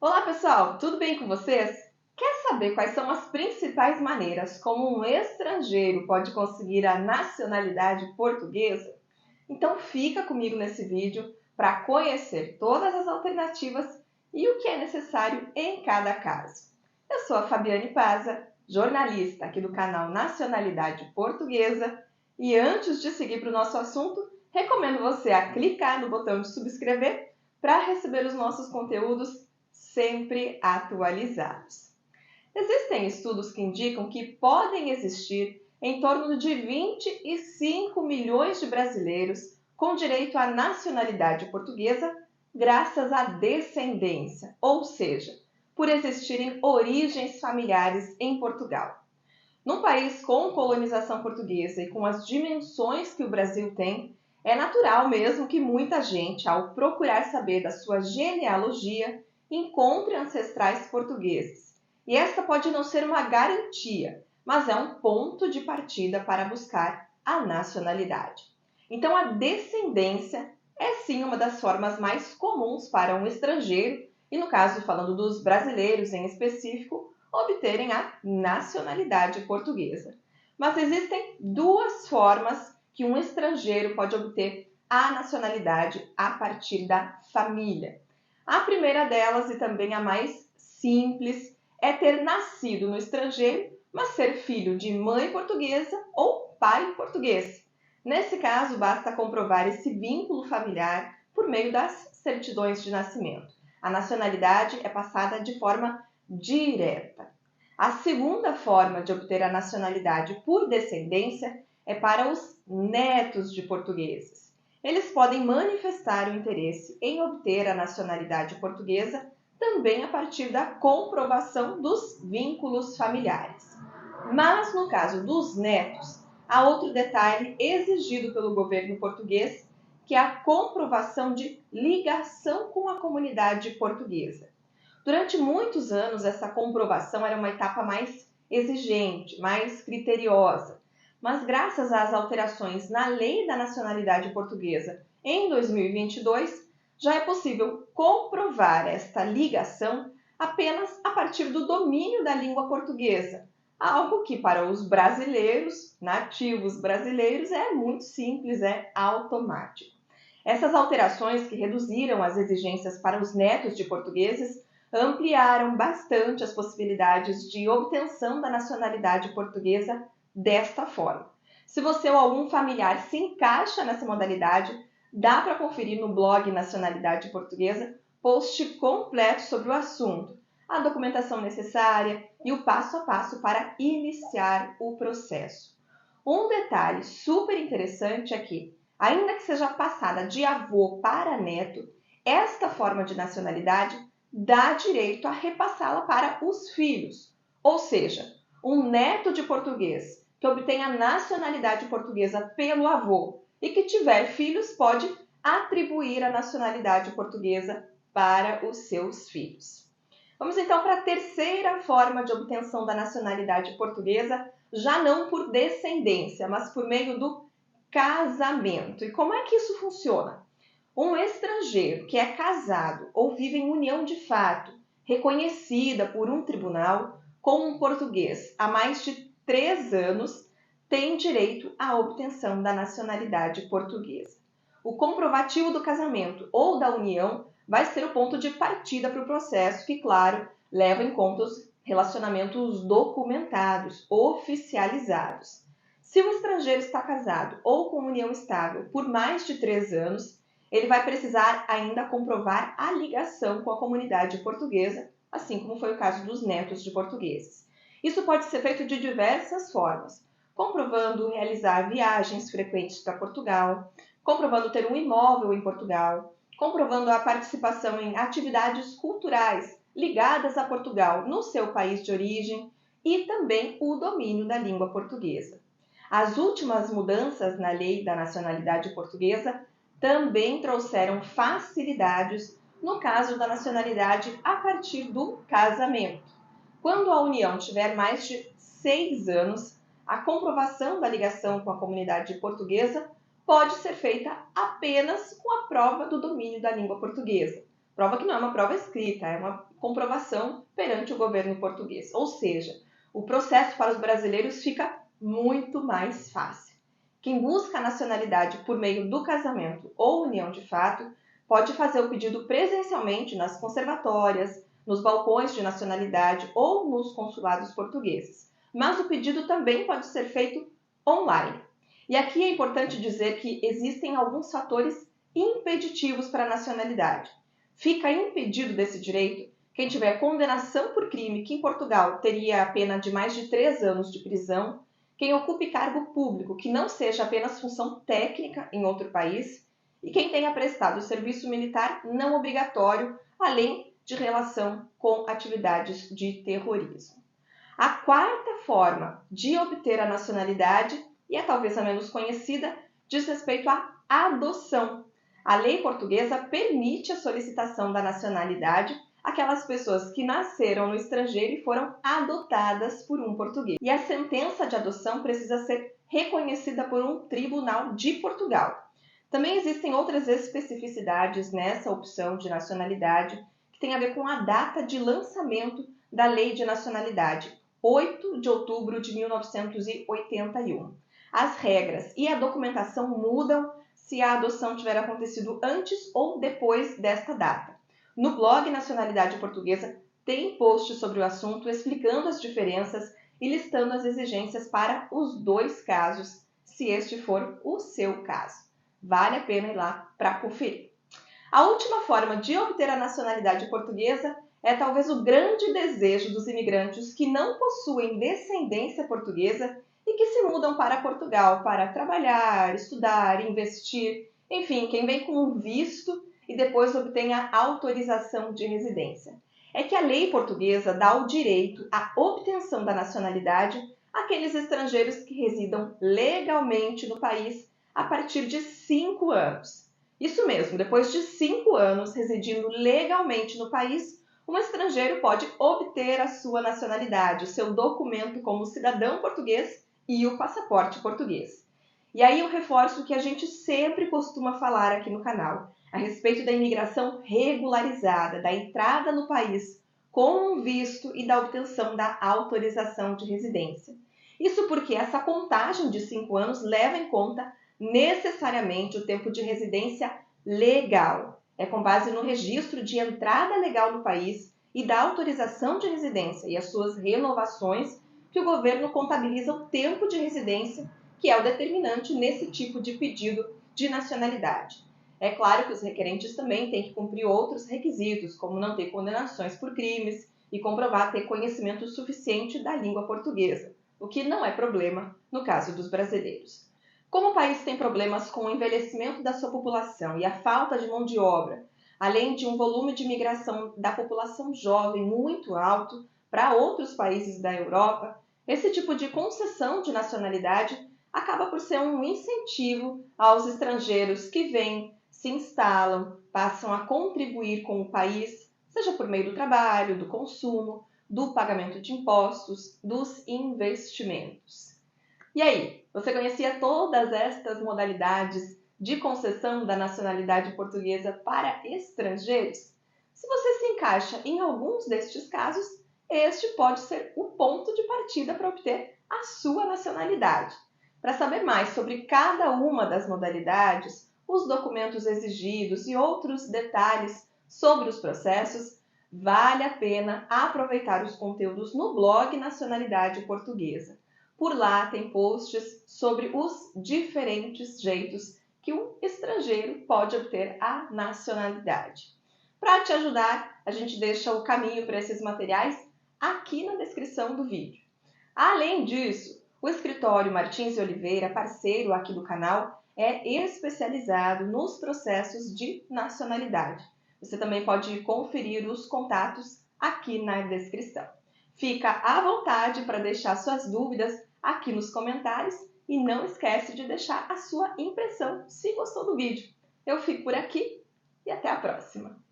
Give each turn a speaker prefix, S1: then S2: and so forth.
S1: Olá pessoal, tudo bem com vocês? Quer saber quais são as principais maneiras como um estrangeiro pode conseguir a nacionalidade portuguesa? Então fica comigo nesse vídeo para conhecer todas as alternativas e o que é necessário em cada caso. Eu sou a Fabiane Paza, jornalista aqui do canal Nacionalidade Portuguesa, e antes de seguir para o nosso assunto, recomendo você a clicar no botão de subscrever para receber os nossos conteúdos sempre atualizados. Existem estudos que indicam que podem existir em torno de 25 milhões de brasileiros com direito à nacionalidade portuguesa graças à descendência, ou seja, por existirem origens familiares em Portugal. Num país com colonização portuguesa e com as dimensões que o Brasil tem, é natural mesmo que muita gente, ao procurar saber da sua genealogia, encontre ancestrais portugueses. E esta pode não ser uma garantia, mas é um ponto de partida para buscar a nacionalidade. Então, a descendência é sim uma das formas mais comuns para um estrangeiro, e no caso, falando dos brasileiros em específico, obterem a nacionalidade portuguesa. Mas existem duas formas que um estrangeiro pode obter a nacionalidade a partir da família. A primeira delas, e também a mais simples, é ter nascido no estrangeiro, mas ser filho de mãe portuguesa ou pai português. Nesse caso, basta comprovar esse vínculo familiar por meio das certidões de nascimento. A nacionalidade é passada de forma direta. A segunda forma de obter a nacionalidade por descendência é para os netos de portugueses. Eles podem manifestar o interesse em obter a nacionalidade portuguesa também a partir da comprovação dos vínculos familiares. Mas no caso dos netos, há outro detalhe exigido pelo governo português, que é a comprovação de ligação com a comunidade portuguesa. Durante muitos anos, essa comprovação era uma etapa mais exigente, mais criteriosa. Mas graças às alterações na Lei da Nacionalidade Portuguesa em 2022, já é possível comprovar esta ligação apenas a partir do domínio da língua portuguesa, algo que para os brasileiros, nativos brasileiros, é muito simples, é automático. Essas alterações que reduziram as exigências para os netos de portugueses ampliaram bastante as possibilidades de obtenção da nacionalidade portuguesa desta forma. Se você ou algum familiar se encaixa nessa modalidade, dá para conferir no blog Nacionalidade Portuguesa post completo sobre o assunto, a documentação necessária e o passo a passo para iniciar o processo. Um detalhe super interessante é que, ainda que seja passada de avô para neto, esta forma de nacionalidade dá direito a repassá-la para os filhos. Ou seja, um neto de português que obtenha a nacionalidade portuguesa pelo avô e que tiver filhos pode atribuir a nacionalidade portuguesa para os seus filhos. Vamos então para a terceira forma de obtenção da nacionalidade portuguesa, já não por descendência, mas por meio do casamento. E como é que isso funciona? Um estrangeiro que é casado ou vive em união de fato, reconhecida por um tribunal, com um português há mais de 3 anos, tem direito à obtenção da nacionalidade portuguesa. O comprovativo do casamento ou da união vai ser o ponto de partida para o processo, que, claro, leva em conta os relacionamentos documentados, oficializados. Se o estrangeiro está casado ou com união estável por mais de 3 anos, ele vai precisar ainda comprovar a ligação com a comunidade portuguesa, assim como foi o caso dos netos de portugueses. Isso pode ser feito de diversas formas, comprovando realizar viagens frequentes para Portugal, comprovando ter um imóvel em Portugal, comprovando a participação em atividades culturais ligadas a Portugal no seu país de origem e também o domínio da língua portuguesa. As últimas mudanças na Lei da Nacionalidade Portuguesa também trouxeram facilidades no caso da nacionalidade a partir do casamento. Quando a união tiver mais de 6 anos, a comprovação da ligação com a comunidade portuguesa pode ser feita apenas com a prova do domínio da língua portuguesa. Prova que não é uma prova escrita, é uma comprovação perante o governo português. Ou seja, o processo para os brasileiros fica muito mais fácil. Quem busca a nacionalidade por meio do casamento ou união de fato pode fazer o pedido presencialmente nas conservatórias, nos balcões de nacionalidade ou nos consulados portugueses. Mas o pedido também pode ser feito online. E aqui é importante dizer que existem alguns fatores impeditivos para a nacionalidade. Fica impedido desse direito quem tiver condenação por crime que em Portugal teria a pena de mais de 3 anos de prisão, quem ocupe cargo público que não seja apenas função técnica em outro país e quem tenha prestado serviço militar não obrigatório, além de relação com atividades de terrorismo. A quarta forma de obter a nacionalidade, e é talvez a menos conhecida, diz respeito à adoção. A lei portuguesa permite a solicitação da nacionalidade àquelas pessoas que nasceram no estrangeiro e foram adotadas por um português. E a sentença de adoção precisa ser reconhecida por um tribunal de Portugal. Também existem outras especificidades nessa opção de nacionalidade que tem a ver com a data de lançamento da Lei de Nacionalidade, 8 de outubro de 1981. As regras e a documentação mudam se a adoção tiver acontecido antes ou depois desta data. No blog Nacionalidade Portuguesa tem post sobre o assunto explicando as diferenças e listando as exigências para os dois casos, se este for o seu caso. Vale a pena ir lá para conferir. A última forma de obter a nacionalidade portuguesa é talvez o grande desejo dos imigrantes que não possuem descendência portuguesa e que se mudam para Portugal para trabalhar, estudar, investir, enfim, quem vem com um visto e depois obtém a autorização de residência. É que a lei portuguesa dá o direito à obtenção da nacionalidade àqueles estrangeiros que residam legalmente no país a partir de 5 anos. Isso mesmo, depois de 5 anos residindo legalmente no país, um estrangeiro pode obter a sua nacionalidade, o seu documento como cidadão português e o passaporte português. E aí eu reforço o que a gente sempre costuma falar aqui no canal, a respeito da imigração regularizada, da entrada no país com um visto e da obtenção da autorização de residência. Isso porque essa contagem de 5 anos leva em conta necessariamente o tempo de residência legal. É com base no registro de entrada legal no país e da autorização de residência e as suas renovações que o governo contabiliza o tempo de residência, que é o determinante nesse tipo de pedido de nacionalidade. É claro que os requerentes também têm que cumprir outros requisitos, como não ter condenações por crimes e comprovar ter conhecimento suficiente da língua portuguesa, o que não é problema no caso dos brasileiros. Como o país tem problemas com o envelhecimento da sua população e a falta de mão de obra, além de um volume de migração da população jovem muito alto para outros países da Europa, esse tipo de concessão de nacionalidade acaba por ser um incentivo aos estrangeiros que vêm, se instalam, passam a contribuir com o país, seja por meio do trabalho, do consumo, do pagamento de impostos, dos investimentos. E aí, você conhecia todas estas modalidades de concessão da nacionalidade portuguesa para estrangeiros? Se você se encaixa em alguns destes casos, este pode ser o ponto de partida para obter a sua nacionalidade. Para saber mais sobre cada uma das modalidades, os documentos exigidos e outros detalhes sobre os processos, vale a pena aproveitar os conteúdos no blog Nacionalidade Portuguesa. Por lá tem posts sobre os diferentes jeitos que um estrangeiro pode obter a nacionalidade. Para te ajudar, a gente deixa o caminho para esses materiais aqui na descrição do vídeo. Além disso, o escritório Martins e Oliveira, parceiro aqui do canal, é especializado nos processos de nacionalidade. Você também pode conferir os contatos aqui na descrição. Fica à vontade para deixar suas dúvidas aqui nos comentários e não esquece de deixar a sua impressão se gostou do vídeo. Eu fico por aqui e até a próxima!